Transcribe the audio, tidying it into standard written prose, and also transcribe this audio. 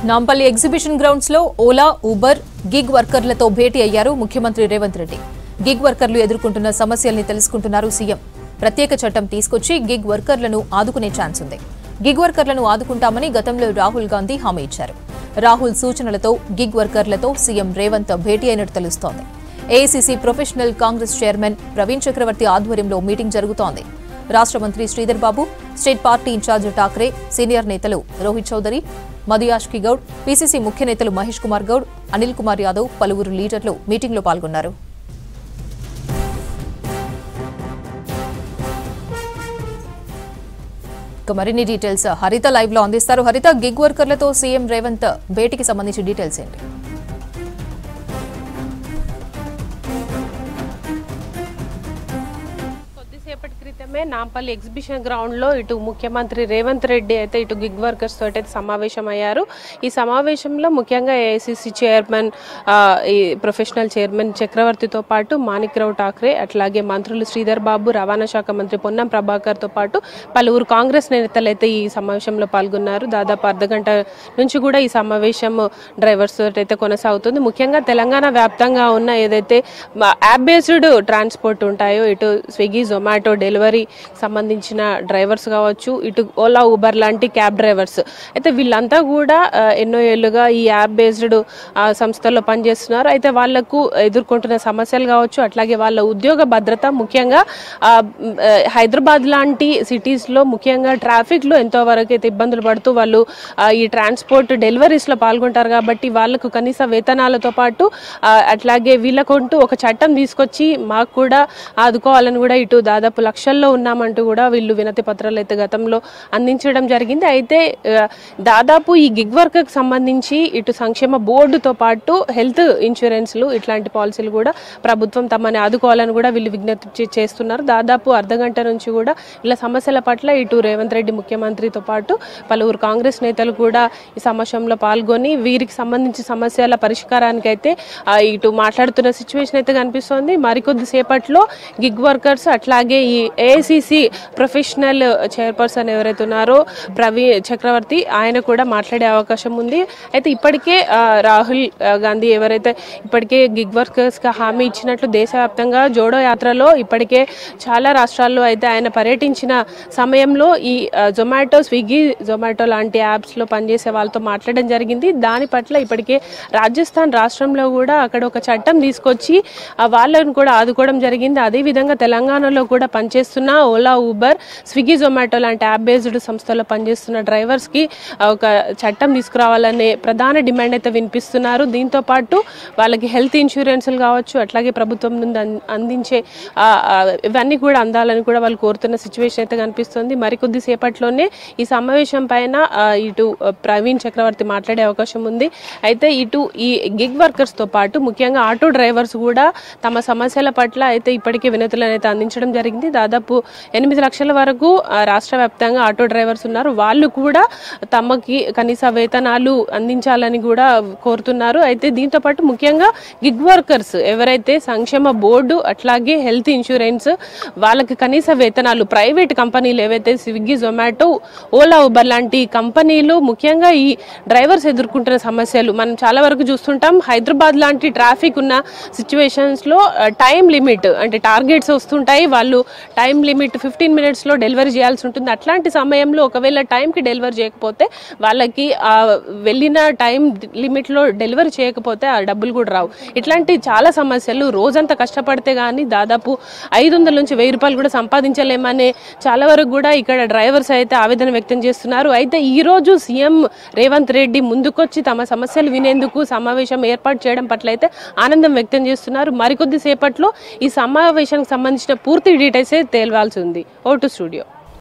Nampally exhibition grounds లో Ola Uber gig వర్కర్లతో భేటీ అయ్యారు ముఖ్యమంత్రి రేవంత్ రెడ్డి. గిగ్ వర్కర్లు ఎదుర్కొంటున్న సమస్యల్ని తెలుసుకుంటున్నారు సీఎం. ప్రత్యేక చట్టం తీసుకొచ్చి గిగ్ వర్కర్లను ఆదుకునే ఛాన్స్ ఉంది. గిగ్ వర్కర్లను ఆదుకుంటామని గతంలో రాహుల్ గాంధీ హామీ ఇచ్చారు. రాహుల్ సూచనలతో గిగ్ వర్కర్లతో సీఎం రేవంత్ భేటీ అయినట్టు తెలుస్తోంది. AICC professional Congress chairman Praveen Chakravarthy ఆధ్వర్యంలో మీటింగ్ జరుగుతోంది. రాష్ట్ర మంత్రి Sridhar Babu, state party incharge Thakre, senior నేతలు రోహిత్ చౌదరి, మధుయాష్కి గౌడ్, పీసీసీ ముఖ్య నేతలు మహేష్ కుమార్ గౌడ్, అనిల్ కుమార్ యాదవ్, పలువురు లీడర్లు మీటింగ్లో పాల్గొన్నారు. మరిన్ని డీటెయిల్స్ హరిత లైవ్ లో అందిస్తారు. హరిత, గిగ్ వర్కర్లతో సీఎం రేవంత్ భేటీకి సంబంధించి డీటెయిల్స్ ఏంటి? కొద్దిసేపటి క్రితమే నాంపల్లి ఎగ్జిబిషన్ గ్రౌండ్ లో ఇటు ముఖ్యమంత్రి రేవంత్ రెడ్డి అయితే ఇటు గిగ్ వర్కర్స్ తోటి సమావేశం అయ్యారు. ఈ సమావేశంలో ముఖ్యంగా ఏఐసీసీ చైర్మన్, ఈ ప్రొఫెషనల్ చైర్మన్ చక్రవర్తితో పాటు మాణిక్రావు ఠాక్రే, అట్లాగే మంత్రులు శ్రీధర్ బాబు, రవాణా శాఖ మంత్రి పొన్నం ప్రభాకర్ తో పాటు పలువురు కాంగ్రెస్ నేతలు అయితే ఈ సమావేశంలో పాల్గొన్నారు. దాదాపు అర్ధగంట నుంచి కూడా ఈ సమావేశం డ్రైవర్స్ తోటి అయితే కొనసాగుతుంది. ముఖ్యంగా తెలంగాణ వ్యాప్తంగా ఉన్న ఏదైతే యాప్ బేస్డ్ ట్రాన్స్పోర్ట్ ఉంటాయో, ఇటు స్విగ్గీ, జొమాటో డెలివరీ సంబంధించిన డ్రైవర్స్ కావచ్చు, ఇటు ఓలా ఊబర్ లాంటి క్యాబ్ డ్రైవర్స్ అయితే వీళ్ళంతా కూడా ఎన్నో ఏళ్లుగా ఈ యాప్ బేస్డ్ సంస్థల్లో పనిచేస్తున్నారు. అయితే వాళ్లకు ఎదుర్కొంటున్న సమస్యలు కావచ్చు, అట్లాగే వాళ్ళ ఉద్యోగ భద్రత, ముఖ్యంగా హైదరాబాద్ లాంటి సిటీస్ లో ముఖ్యంగా ట్రాఫిక్ లో ఎంతో వరకు అయితే ఇబ్బందులు పడుతూ వాళ్ళు ఈ ట్రాన్స్పోర్ట్ డెలివరీస్ లో పాల్గొంటారు. కాబట్టి వాళ్లకు కనీస వేతనాలతో పాటు అట్లాగే వీళ్ళకంటూ ఒక చట్టం తీసుకొచ్చి మాకు కూడా ఆదుకోవాలని కూడా ఇటు దాదాపు లక్షల్లో ఉన్నామంటూ కూడా వీళ్ళు వినతి పత్రాలు అయితే గతంలో అందించడం జరిగింది. అయితే దాదాపు ఈ గిగ్ వర్క్ కి సంబంధించి ఇటు సంక్షేమ బోర్డుతో పాటు హెల్త్ ఇన్సూరెన్స్లు ఇట్లాంటి పాలసీలు కూడా ప్రభుత్వం తమని ఆదుకోవాలని కూడా వీళ్ళు విజ్ఞప్తి చేస్తున్నారు. దాదాపు అర్ధగంట నుంచి కూడా ఇలా సమస్యల పట్ల ఇటు రేవంత్ రెడ్డి ముఖ్యమంత్రితో పాటు పలువురు కాంగ్రెస్ నేతలు కూడా ఈ సమావేశంలో పాల్గొని వీరికి సంబంధించి సమస్యల పరిష్కారానికి అయితే ఇటు మాట్లాడుతున్న సిచ్యువేషన్ అయితే కనిపిస్తోంది. మరికొద్ది సేపట్లో గిగ్ వర్కర్స్ అట్లాగే ఈ ఏఐసీసీ ప్రొఫెషనల్ చైర్పర్సన్ ఎవరైతే ఉన్నారో ప్రవీణ్ చక్రవర్తి, ఆయన కూడా మాట్లాడే అవకాశం ఉంది. అయితే ఇప్పటికే రాహుల్ గాంధీ ఎవరైతే ఇప్పటికే గిగ్ వర్కర్స్ కి హామీ ఇచ్చినట్లు దేశవ్యాప్తంగా జోడో యాత్రలో ఇప్పటికే చాలా రాష్ట్రాల్లో అయితే ఆయన పర్యటించిన సమయంలో ఈ జొమాటో, స్విగ్గీ, జొమాటో లాంటి యాప్స్ లో పనిచేసే వాళ్ళతో మాట్లాడడం జరిగింది. దాని పట్ల ఇప్పటికే రాజస్థాన్ రాష్ట్రంలో కూడా అక్కడ ఒక చట్టం తీసుకొచ్చి వాళ్ళని కూడా ఆదుకోవడం జరిగింది. అదేవిధంగా తెలంగాణలో కూడా పనిచేస్తున్న ఓలా, ఊబర్, స్విగ్గీ, జొమాటో లాంటి యాప్ బేస్డ్ సంస్థల్లో పనిచేస్తున్న డ్రైవర్స్ కి ఒక చట్టం తీసుకురావాలనే ప్రధాన డిమాండ్ అయితే వినిపిస్తున్నారు. దీంతో పాటు వాళ్ళకి హెల్త్ ఇన్సూరెన్స్లు కావచ్చు, అట్లాగే ప్రభుత్వం నుండి అందించే ఇవన్నీ కూడా అందాలని కూడా వాళ్ళు కోరుతున్న సిచ్యువేషన్ అయితే కనిపిస్తుంది. మరికొద్ది సేపట్లోనే ఈ సమావేశం పైన ఇటు ప్రవీణ్ చక్రవర్తి మాట్లాడే అవకాశం ఉంది. అయితే ఇటు ఈ గిగ్ వర్కర్స్ తో పాటు ముఖ్యంగా ఆటో డ్రైవర్స్ కూడా తమ సమస్యల పట్ల అయితే ఇప్పటికే వినతులను అయితే అందించడం జరిగింది. దాదాపు 8 లక్షల వరకు రాష్ట్ర వ్యాప్తంగా ఆటో డ్రైవర్స్ ఉన్నారు. వాళ్ళు కూడా తమకి కనీస వేతనాలు అందించాలని కూడా కోరుతున్నారు. అయితే దీంతో పాటు ముఖ్యంగా గిగ్ వర్కర్స్ ఎవరైతే సంక్షేమ బోర్డు అట్లాగే హెల్త్ ఇన్సూరెన్స్ వాళ్ళకి కనీస వేతనాలు ప్రైవేట్ కంపెనీలు ఏవైతే స్విగ్గీ, జొమాటో, ఓలా, ఊబర్ లాంటి కంపెనీలు ముఖ్యంగా ఈ డ్రైవర్స్ ఎదుర్కొంటున్న సమస్యలు మనం చాలా వరకు చూస్తుంటాం. హైదరాబాద్ లాంటి ట్రాఫిక్ ఉన్న సిచ్యువేషన్స్ లో టైం లిమిట్ అంటే టార్గెట్స్ వస్తుంటాయి. వాళ్ళు టైం లిమిట్ 15 minutes లో డెలివరీ చేయాల్సి ఉంటుంది. అట్లాంటి సమయంలో ఒకవేళ టైంకి డెలివరీ చేయకపోతే వాళ్ళకి వెళ్ళిన టైం లిమిట్ లో డెలివరీ చేయకపోతే ఆ డబ్బులు కూడా రావు. ఇట్లాంటి చాలా సమస్యలు రోజంతా కష్టపడితే గానీ దాదాపు 500 నుంచి 1000 రూపాయలు కూడా సంపాదించలేమనే చాలా వరకు కూడా ఇక్కడ డ్రైవర్స్ అయితే ఆవేదన వ్యక్తం చేస్తున్నారు. అయితే ఈ రోజు సీఎం రేవంత్ రెడ్డి ముందుకొచ్చి తమ సమస్యలు వినేందుకు సమావేశం ఏర్పాటు చేయడం పట్ల అయితే ఆనందం వ్యక్తం చేస్తున్నారు. మరికొద్ది సేపట్లో ఈ సమావేశానికి సంబంధించిన పూర్తి డీటెయిల్స్ తేల్వాల్సి ఉంది. ఓ టు స్టూడియో.